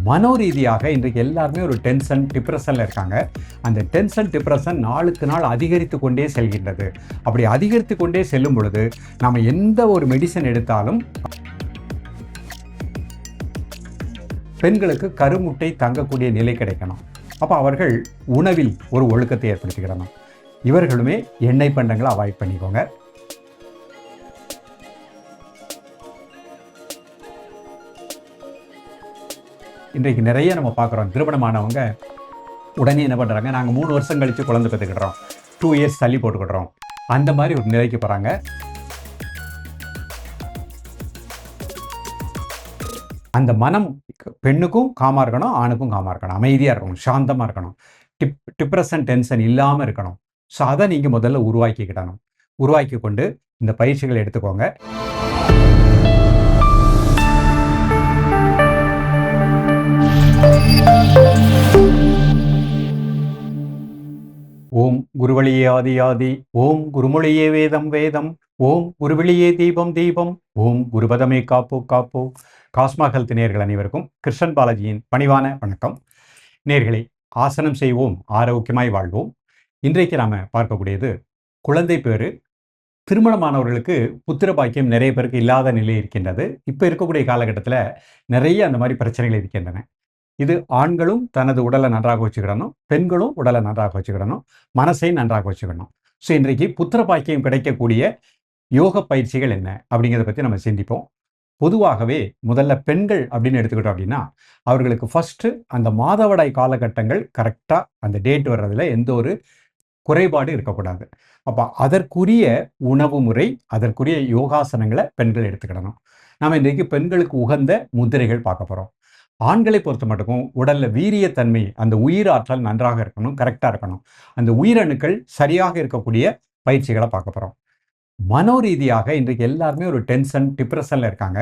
மனோரீதியாக இன்றைக்கு எல்லாருமே ஒரு டென்ஷன், டிப்ரெஷனில் இருக்காங்க. அந்த டென்ஷன், டிப்ரெஷன் நாளுக்கு நாள் அதிகரித்து கொண்டே செல்கின்றது. அப்படி அதிகரித்து கொண்டே செல்லும் பொழுது நாம் எந்த ஒரு மெடிசன் எடுத்தாலும் பெண்களுக்கு கருமுட்டை தங்கக்கூடிய நிலை கிடைக்கணும். அப்போ அவர்கள் உணவில் ஒரு ஒழுக்கத்தை ஏற்படுத்திக்கிடணும். இவர்களுமே எண்ணெய் பண்டங்களை அவாய்ட் பண்ணிக்கோங்க. இன்றைக்கு நிறைய நம்ம பார்க்குறோம், திருமணமானவங்க உடனே என்ன பண்ணுறாங்க, நாங்கள் 3 வருஷம் கழித்து குழந்தை பெற்றுக்கிடுறோம், 2 இயர்ஸ் தள்ளி போட்டுக்கிடுறோம், அந்த மாதிரி ஒரு நிலைக்கு போகிறாங்க. அந்த மனம் பெண்ணுக்கும் காமாக இருக்கணும், ஆணுக்கும் காமாக இருக்கணும், அமைதியாக இருக்கணும், சாந்தமாக இருக்கணும், டிப்ரெஷன் டென்ஷன் இல்லாமல் இருக்கணும். ஸோ அதை நீங்கள் முதல்ல உருவாக்கிக்கிடணும். உருவாக்கி கொண்டு இந்த பயிற்சிகளை எடுத்துக்கோங்க. ஓம் குருவழியே ஆதி ஆதி, ஓம் குருமொழியே வேதம் வேதம், ஓம் குருவெளியே தீபம் தீபம், ஓம் குருபதமே காப்போ காப்போ. காஸ்மா ஹெல்த் நேயர்கள் அனைவருக்கும் கிருஷ்ணன் பாலாஜியின் பணிவான வணக்கம். நேயர்களே, ஆசனம் செய்வோம், ஆரோக்கியமாய் வாழ்வோம். இன்றைக்கு நாம் பார்க்கக்கூடியது குழந்தை பேரு. திருமணமானவர்களுக்கு புத்திர பாக்கியம் நிறைய பேருக்கு இல்லாத நிலை இருக்கின்றது. இப்போ இருக்கக்கூடிய காலகட்டத்தில் நிறைய அந்த மாதிரி பிரச்சனைகள் இருக்கின்றன. இது ஆண்களும் தனது உடலை நன்றாக வச்சுக்கிடணும், பெண்களும் உடலை நன்றாக வச்சுக்கிடணும், மனசையும் நன்றாக வச்சுக்கணும். ஸோ இன்றைக்கு புத்திர பாக்கியம் கிடைக்கக்கூடிய யோக பயிற்சிகள் என்ன அப்படிங்கிறத பற்றி நம்ம சிந்திப்போம். பொதுவாகவே முதல்ல பெண்கள் அப்படின்னு எடுத்துக்கிட்டோம் அப்படின்னா, அவர்களுக்கு ஃபஸ்ட்டு அந்த மாதவிடாய் காலகட்டங்கள் கரெக்டாக அந்த டேட் வர்றதில் எந்த ஒரு குறைபாடு இருக்கக்கூடாது. அப்போ அதற்குரிய உணவு முறை, அதற்குரிய யோகாசனங்களை பெண்கள் எடுத்துக்கிடணும். நாம் இன்றைக்கு பெண்களுக்கு உகந்த முதிரைகள் பார்க்க போகிறோம். ஆண்களை பொறுத்த மட்டுக்கும் உடலில் வீரியத்தன்மை, அந்த உயிர் ஆற்றல் நன்றாக இருக்கணும், கரெக்டாக இருக்கணும். அந்த உயிரணுக்கள் சரியாக இருக்கக்கூடிய பயிற்சிகளை பார்க்க போகிறோம். மனோரீதியாக இன்றைக்கு எல்லாருமே ஒரு டென்ஷன், டிப்ரெஷனில் இருக்காங்க.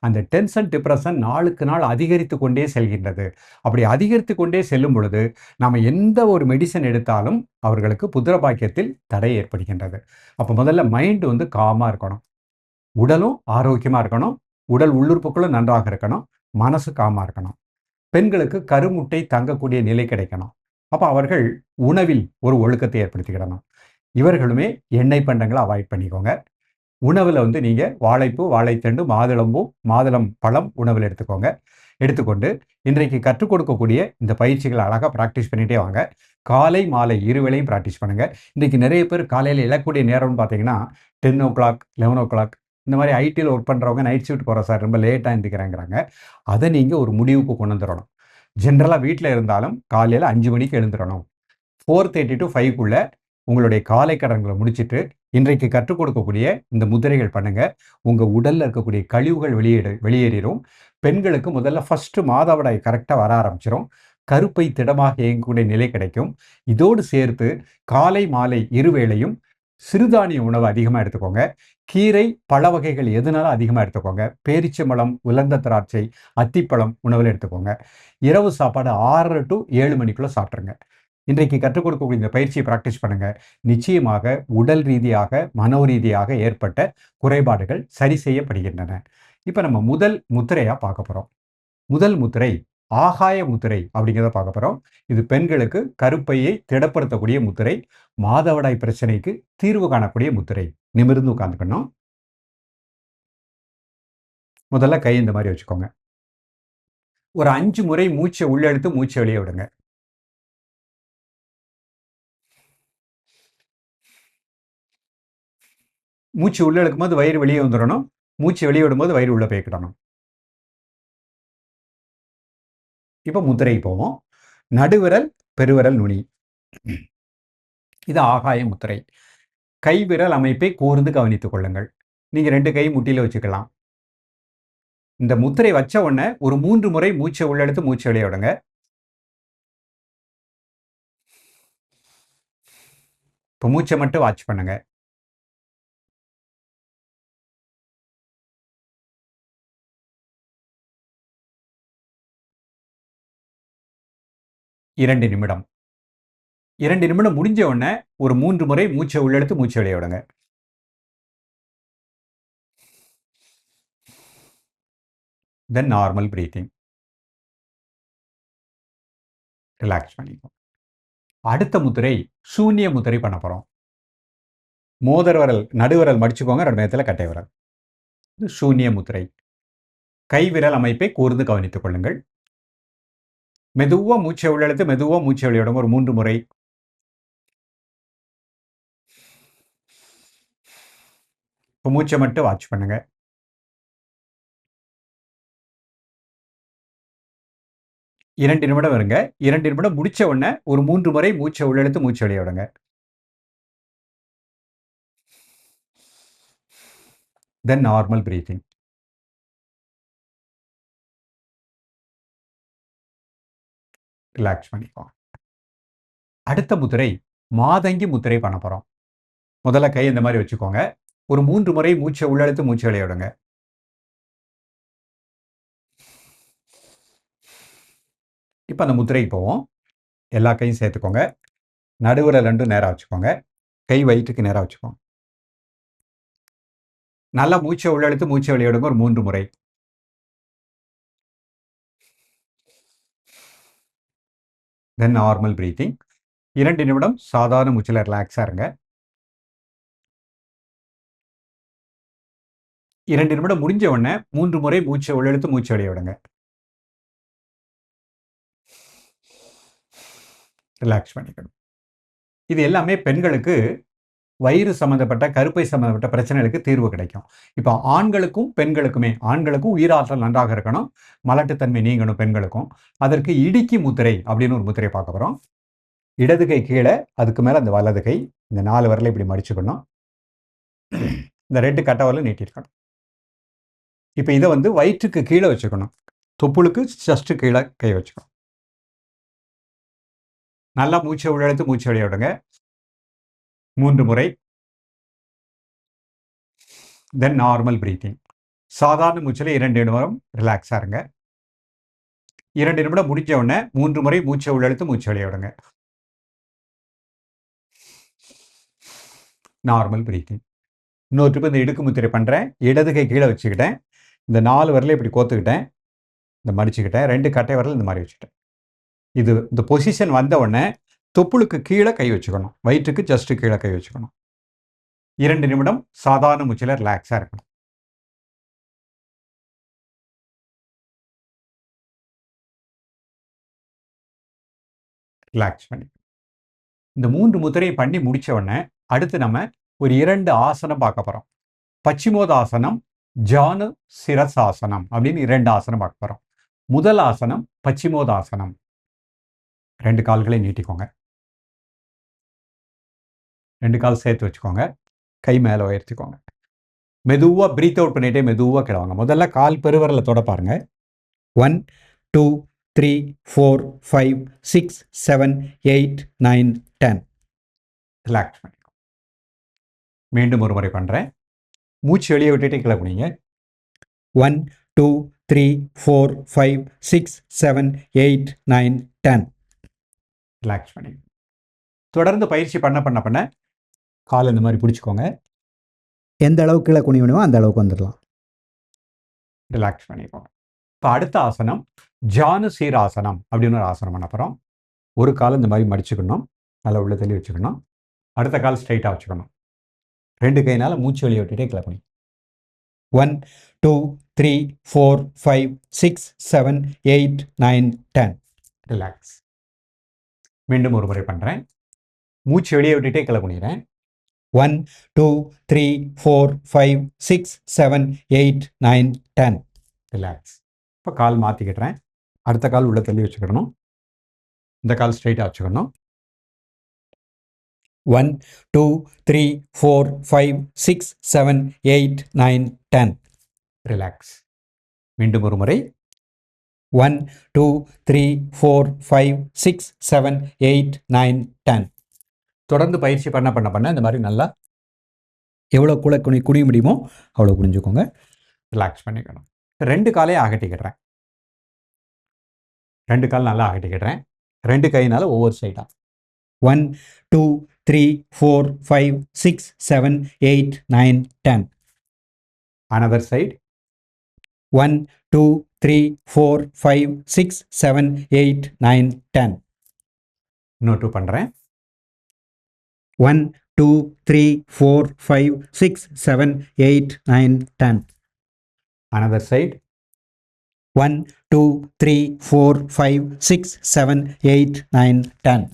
அந்த டென்ஷன், டிப்ரெஷன் நாளுக்கு நாள் அதிகரித்து கொண்டே செல்கின்றது. அப்படி அதிகரித்து கொண்டே செல்லும் பொழுது நாம் எந்த ஒரு மெடிசன் எடுத்தாலும் அவர்களுக்கு புத்திர பாக்கியத்தில் தடை ஏற்படுகின்றது. அப்போ முதல்ல மைண்டு காமாக இருக்கணும், உடலும் ஆரோக்கியமாக இருக்கணும், உடல் உள்ளுறுப்புகளும் நன்றாக இருக்கணும், மனசு காமாக இருக்கணும். பெண்களுக்கு கருமுட்டை தங்கக்கூடிய நிலை கிடைக்கணும். அப்போ அவர்கள் உணவில் ஒரு ஒழுக்கத்தை ஏற்படுத்திக்கிடணும். இவர்களுமே எண்ணெய் பண்டங்களை அவாய்ட் பண்ணிக்கோங்க. உணவில் நீங்கள் வாழைப்பூ, வாழைத்தண்டு, மாதுளம் பழம் உணவில் எடுத்துக்கோங்க. எடுத்துக்கொண்டு இன்றைக்கு கற்றுக் கொடுக்கக்கூடிய இந்த பயிற்சிகளை அழகாக ப்ராக்டிஸ் பண்ணிகிட்டே வாங்க. காலை மாலை இருவேளையும் ப்ராக்டிஸ் பண்ணுங்கள். இன்றைக்கி நிறைய பேர் காலையில் எழக்கூடிய நேரம்னு பார்த்தீங்கன்னா 10 o'clock 11 o'clock. இந்த மாதிரி ஐடியில் ஒர்க் பண்ணுறவங்க நைட் ஷிஃப்ட் போகிற சார் ரொம்ப லேட்டாக எழுந்திக்கிறேங்கிறாங்க. அதை நீங்கள் ஒரு முடிவுக்கு கொண்டு வந்துடணும். ஜென்ரலாக வீட்டில் இருந்தாலும் காலையில் 5 மணிக்கு எழுந்துடணும். 4:30 to 5க்குள்ளே உங்களுடைய காலை கடன்களை முடிச்சுட்டு இன்றைக்கு கற்றுக் கொடுக்கக்கூடிய இந்த முதிரைகள் பண்ணுங்கள். உங்கள் உடலில் இருக்கக்கூடிய கழிவுகள் வெளியேறிடும். பெண்களுக்கு முதல்ல ஃபஸ்ட்டு மாதவிடாய் கரெக்டாக வர ஆரம்பிச்சிடும். கருப்பை திடமாக இயங்கக்கூடிய நிலை கிடைக்கும். இதோடு சேர்த்து காலை மாலை இருவேளையும் சிறுதானிய உணவு அதிகமாக எடுத்துக்கோங்க. கீரை, பழ வகைகள் எதுனாலும் அதிகமாக எடுத்துக்கோங்க. பேரிச்சம்பழம், உலர்ந்த திராட்சை, அத்திப்பழம் உணவில் எடுத்துக்கோங்க. இரவு சாப்பாடு 6 to 7 மணிக்குள்ளே சாப்பிட்ருங்க. இன்றைக்கு கற்றுக் கொடுக்கக்கூடிய இந்த பயிற்சியை ப்ராக்டிஸ் பண்ணுங்கள். நிச்சயமாக உடல் ரீதியாக, மனோரீதியாக ஏற்பட்ட குறைபாடுகள் சரி செய்யப்படுகின்றன. இப்போ நம்ம முதல் முத்திரையாக பார்க்க போகிறோம். முதல் முத்திரை ஆகாய முத்திரை அப்படிங்கிறத பார்க்க போகிறோம். இது பெண்களுக்கு கருப்பையை திடப்படுத்தக்கூடிய முத்திரை, மாதவிடாய் பிரச்சனைக்கு தீர்வு காணக்கூடிய முத்திரை. நிமிர்ந்து உட்காந்துக்கணும். முதல்ல கை இந்த மாதிரி வச்சுக்கோங்க. ஒரு 5 முறை மூச்சை உள்ளெடுத்து மூச்சை வெளியே விடுங்க. மூச்சு உள்ளே எடுக்கும்போது வயிறு வெளியே வந்துடணும். மூச்சு வெளியே விடும்போது வயிறு உள்ளே போய்க்கிடணும். இப்போ முத்திரை போவோம். நடுவிரல், பெருவிரல் நுனி, இது ஆகாய முத்திரை. கை விரல் அமைப்பை கூர்ந்து கவனித்துக் கொள்ளுங்கள். நீங்கள் 2 கை முட்டியில் வச்சுக்கலாம். இந்த முத்திரை வச்ச உடனே ஒரு 3 முறை மூச்சை உள்ளெடுத்து மூச்சு வெளியே விடுங்க. இப்போ மூச்சை மட்டும் வாட்ச் பண்ணுங்க. இரண்டு நிமிடம் 2 நிமிடம் முடிஞ்ச உடனே ஒரு 3 முறை மூச்சை உள்ளெடுத்து மூச்சு வெளியே விடுங்க. தென் நார்மல் பிரீத்திங். ரிலாக்ஸ் பண்ணிக்கோங்க. அடுத்த முத்திரை சூன்ய முத்திரை பண்ண போகிறோம். மோதிர விரல் நடுவிரல் மடிச்சுக்கோங்க, 2 நேரத்தில் கட்டை விரல். சூன்ய முத்திரை. கை விரல் அமைப்பை கூர்ந்து கவனித்துக் கொள்ளுங்கள். மெதுவா மூச்சை உள்ளெழுத்து மெதுவா மூச்சை வெளியிடுங்க. ஒரு 3 முறை. இப்போ மூச்சை மட்டும் வாட்ச் பண்ணுங்க. 2 நிமிடம் வருங்க. 2 நிமிடம் முடிச்ச உடனே ஒரு 3 முறை மூச்சை உள்ளெழுத்து மூச்சை வெளிய விடுங்க. தென் நார்மல் பிரீத்திங். ரிலாக்ஸ் பண்ணிக்கோங்க. அடுத்த முத்திரை மாதங்கி முத்திரை பண்ண போறோம். முதல்ல கை இந்த மாதிரி வச்சுக்கோங்க. ஒரு 3 முறை மூச்சை உள்ளெழுத்து மூச்சை வெளிய விடுங்க. இப்போ அந்த முத்திரைக்கு போவோம். எல்லா கையும் சேர்த்துக்கோங்க. நடுவில் 2 நேராக வச்சுக்கோங்க. கை வயிற்றுக்கு நேராக வச்சுக்கோங்க. நல்லா மூச்சை உள்ளெழுத்து மூச்சை வெளிய விடுங்க. ஒரு 3 முறை. தென் நார்மல் பிரீத்திங். 2 நிமிடம் சாதாரண மூச்சில் ரிலாக்ஸாக இருங்க. 2 நிமிடம் முடிஞ்ச உடனே 3 முறை மூச்சை உள்ளெழுத்து மூச்சை வெளிய விடுங்க. ரிலாக்ஸ் பண்ணிக்கணும். இது எல்லாமே பெண்களுக்கு வயிறு சம்மந்தப்பட்ட கருப்பை சம்மந்தப்பட்ட பிரச்சனைகளுக்கு தீர்வு கிடைக்கும். இப்போ ஆண்களுக்கும் பெண்களுக்குமே, ஆண்களுக்கும் உயிராற்றல் நன்றாக இருக்கணும், மலட்டுத்தன்மை நீங்கணும் பெண்களுக்கும். அதற்கு இடுக்கி முத்திரை அப்படின்னு ஒரு முத்திரை பார்க்க போகிறோம். இடது கை கீழே, அதுக்கு மேலே அந்த வலது கை, இந்த 4 விரலை இப்படி மடிச்சுக்கணும். இந்த 2 கட்டை விரலும் நீட்டிருக்கணும். இப்போ இதை வந்து வயிற்றுக்கு கீழே வச்சுக்கணும். தொப்புளுக்கு ஜஸ்ட் கீழே கை வச்சுக்கணும். நல்லா மூச்சை உள்ளெழுத்து மூச்சை வெளிய விடுங்க. 3 முறை. தென் நார்மல் பிரீத்திங். சாதாரண மூச்சில் 2 நிமிடம் ரிலாக்ஸாக இருங்க. 2 நிமிடம் முடிஞ்ச உடனே 3 முறை மூச்சை உள்ளெழுத்து மூச்சை வெளிய விடுங்க. Normal breathing. இன்னொரு ட்ரிப் இந்த இடுக்கு முத்திரை பண்ணுறேன். இடது கை கீழே வச்சுக்கிட்டேன். இந்த 4 விரலை இப்படி கோத்துக்கிட்டேன், இந்த மடிச்சுக்கிட்டேன். 2 கட்டை விரல் இந்த மாதிரி வச்சுட்டேன். இந்த பொசிஷன் வந்த உடனே தொப்புளுக்கு கீழே கை வச்சுக்கணும். வயிற்றுக்கு ஜஸ்ட் கீழே கை வச்சுக்கணும். 2 நிமிடம் சாதாரண மூச்சில் ரிலாக்ஸாக இருக்கணும். ரிலாக்ஸ் பண்ணி இந்த 3 முத்திரையை பண்ணி முடிச்ச உடனே அடுத்து நம்ம ஒரு 2 ஆசனம் பார்க்க போகிறோம். பச்சிமோதாசனம், ஜானு சிரசாசனம் அப்படின்னு 2 ஆசனம் பார்க்க போகிறோம். முதல் ஆசனம் பச்சிமோதாசனம். 2 கால்களை நீட்டிக்கோங்க. 2 கால் சேர்த்து வச்சுக்கோங்க. கை மேலே உயர்த்திக்கோங்க. மெதுவாக பிரீத் அவுட் பண்ணிகிட்டே மெதுவாக கிளவாங்க. முதல்ல கால் பெருவரலை தொட பாருங்க. 1 2 3 4 5 6 7 8 9 10. ரிலாக்ஸ் பண்ணிக்கோங்க. மீண்டும் ஒரு முறை பண்ணுறேன். மூச்சு வெளியே விட்டுட்டு கீழே குனிங்க. 1 2 3 4 5 6 7 8 9 10. ரிலாக்ஸ் பண்ணிக்கோங்க. தொடர்ந்து பயிற்சி பண்ண கால் இந்த மாதிரி பிடிச்சிக்கோங்க. எந்த அளவுக்கு கீழே குனியணுமோ அந்த அளவுக்கு வந்துடலாம். ரிலாக்ஸ் பண்ணிக்கோங்க. இப்போ அடுத்த ஆசனம் ஜானு சீராசனம் அப்படின்னு ஒரு ஆசனம் பண்ண போகிறோம். ஒரு கால் இந்த மாதிரி மடிச்சுக்கணும், நல்லா உள்ள தள்ளி வச்சுக்கணும். அடுத்த கால் ஸ்ட்ரைட்டாக வச்சுக்கணும். 2 கையினால் மூச்சு வெளியே விட்டுட்டே கீழே குனி. 1 2 3 4 5 6 7 8 9 10. ரிலாக்ஸ். மீண்டும் ஒரு முறை பண்ணுறேன். மூச்சு வெளியே விட்டுட்டே கீழே குனிகிறேன். 1 2 3 4 5 6 7 8 9 10. ரிலாக்ஸ். இப்போ கால் மாற்றிக்கிட்டுறேன். அடுத்த கால் உள்ள தள்ளி வச்சுக்கிடணும். இந்த கால் ஸ்ட்ரைட்டாக வச்சுக்கணும். 1 2 3 4 5 6 7 8 9 10. ரிலாக்ஸ். மீண்டும் ஒரு முறை. 1 2 3 4 5 6 7 8 9 10. தொடர்ந்து பயிற்சி பண்ண இந்த மாதிரி நல்லா எவ்வளோ குனிய முடியுமோ அவ்வளோ குனிஞ்சுக்கோங்க. ரிலாக்ஸ் பண்ணிக்கணும். 2 காலையும் அகட்டிக்கிடுறேன். 2 கால் நல்லா அகட்டிக்கிடுறேன். 2 கையினால ஒவ்வொரு சைடாக 1 2 3 4 5 6 7 8 9 10. another side 1 2 3 4 5 6 7 8 9 10. இன்னொரு 2 பண்ணுறேன். 1 2 3 4 5 6 7 8 9 10. Another side. 1 2 3 4 5 6 7 8 9 10.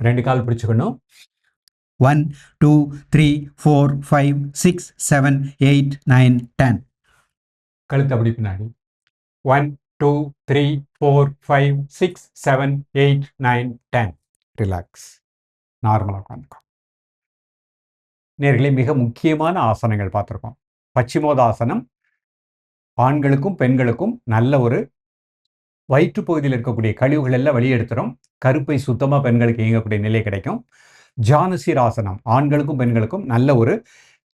ரெண்டு கால் பிடிச்சுக்கணும். 1 2 3 4 5 6 7 8 9 10. கழுத்து அப்படி பின்னாடி. 1 2 3 4 5 6 7 8 9 10. ரிலாக்ஸ். நார்மலாக உட்காந்துக்கும். நேர்களே, மிக முக்கியமான ஆசனங்கள் பார்த்துருக்கோம். பச்சிமோதாசனம் ஆண்களுக்கும் பெண்களுக்கும் நல்ல ஒரு வயிற்று பகுதியில் இருக்கக்கூடிய கழிவுகள் எல்லாம் வெளியெடுத்துரும். கருப்பை சுத்தமாக பெண்களுக்கு இயங்கக்கூடிய நிலை கிடைக்கும். ஜானுசீராசனம் ஆண்களுக்கும் பெண்களுக்கும் நல்ல ஒரு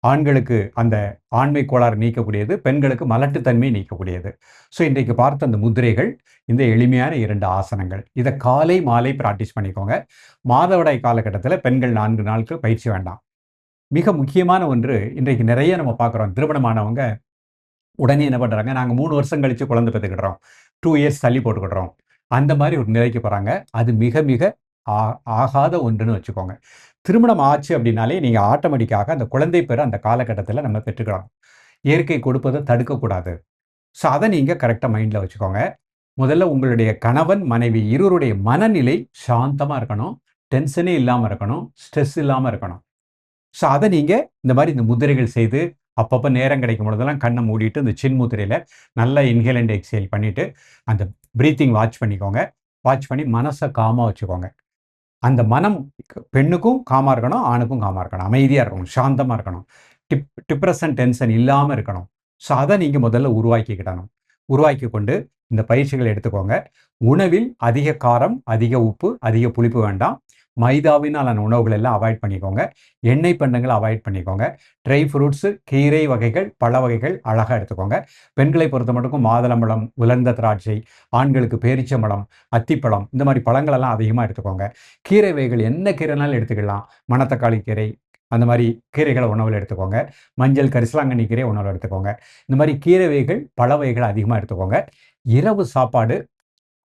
ஆண்களுக்கு அந்த ஆண்மை கோளாறு நீக்கக்கூடியது, பெண்களுக்கு மலட்டுத்தன்மை நீக்கக்கூடியது. ஸோ இன்றைக்கு பார்த்த அந்த முதிரைகள் இந்த எளிமையான 2 ஆசனங்கள். இதை காலை மாலை ப்ராக்டிஸ் பண்ணிக்கோங்க. மாதவிடாய் காலகட்டத்தில் பெண்கள் 4 நாட்கள் பயிற்சி வேண்டாம். மிக முக்கியமான ஒன்று, இன்றைக்கு நிறைய நம்ம பார்க்குறோம். திருமணமானவங்க உடனே என்ன பண்ணுறாங்க, நாங்கள் 3 வருஷம் கழித்து குழந்தை பெற்றுக்கிடுறோம், 2 இயர்ஸ் தள்ளி போட்டுக்கிடுறோம், அந்த மாதிரி ஒரு நிலைக்கு போகிறாங்க. அது மிக மிக ஆகாத ஒன்றுன்னு வச்சுக்கோங்க. திருமணம் ஆச்சு அப்படின்னாலே நீங்கள் ஆட்டோமேட்டிக்காக அந்த குழந்தை பெற அந்த காலகட்டத்தில் நம்ம பெற்றுக்கலாம். இயற்கை கொடுப்பதை தடுக்கக்கூடாது. ஸோ அதை நீங்கள் கரெக்டாக மைண்டில் வச்சுக்கோங்க. முதல்ல உங்களுடைய கணவன் மனைவி இருவருடைய மனநிலை சாந்தமாக இருக்கணும், டென்ஷனே இல்லாமல் இருக்கணும், ஸ்ட்ரெஸ் இல்லாமல் இருக்கணும். ஸோ அதை நீங்கள் இந்த மாதிரி இந்த முதிரைகள் செய்து அப்பப்போ நேரம் கிடைக்கும் பொழுதெல்லாம் கண்ணை மூடிட்டு இந்த சின் முதிரையில் நல்லா இன்ஹேல் அண்ட் எக்ஸேல் பண்ணிவிட்டு அந்த ப்ரீத்திங் வாட்ச் பண்ணிக்கோங்க. வாட்ச் பண்ணி மனசை காமாக வச்சுக்கோங்க. அந்த மனம் பெண்ணுக்கும் காமாக இருக்கணும், ஆணுக்கும் காமாக இருக்கணும், அமைதியாக இருக்கணும், சாந்தமாக இருக்கணும், டிப்ரெஷன் டென்ஷன் இல்லாமல் இருக்கணும். ஸோ அதை நீங்கள் முதல்ல உருவாக்கிக்கிடணும். உருவாக்கி கொண்டு இந்த பயிற்சிகளை எடுத்துக்கோங்க. உணவில் அதிக காரம், அதிக உப்பு, அதிக புளிப்பு வேண்டாம். மைதாவினாலான உணவுகள் எல்லாம் அவாய்ட் பண்ணிக்கோங்க. எண்ணெய் பண்டங்களை அவாய்ட் பண்ணிக்கோங்க. ட்ரை ஃப்ரூட்ஸு, கீரை வகைகள், பழ வகைகள் அழகாக எடுத்துக்கோங்க. பெண்களை பொறுத்த மட்டுக்கும் மாதுளம்பழம், உலர்ந்த திராட்சை, ஆண்களுக்கு பேரிச்சம்பழம், அத்திப்பழம், இந்த மாதிரி பழங்களெல்லாம் அதிகமாக எடுத்துக்கோங்க. கீரை வகைகள் என்ன கீரைனாலும் எடுத்துக்கலாம். மணத்தக்காளி கீரை, அந்த மாதிரி கீரைகளை உணவில் எடுத்துக்கோங்க. மஞ்சள் கரிசலாங்கண்ணி கீரை உணவில் எடுத்துக்கோங்க. இந்த மாதிரி கீரை வகைகள், பழ வகைகள் அதிகமாக எடுத்துக்கோங்க. இரவு சாப்பாடு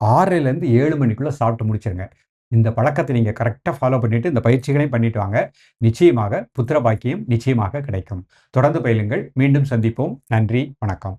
6லேருந்து 7 மணிக்குள்ளே சாப்பிட்டு முடிச்சிருங்க. இந்த பழக்கத்தை நீங்கள் கரெக்டாக ஃபாலோ பண்ணிவிட்டு இந்த பயிற்சிகளையும் பண்ணிட்டு வாங்க. நிச்சயமாக புத்திர பாக்கியம் நிச்சயமாக கிடைக்கும். தொடர்ந்து பயிலுங்கள். மீண்டும் சந்திப்போம். நன்றி, வணக்கம்.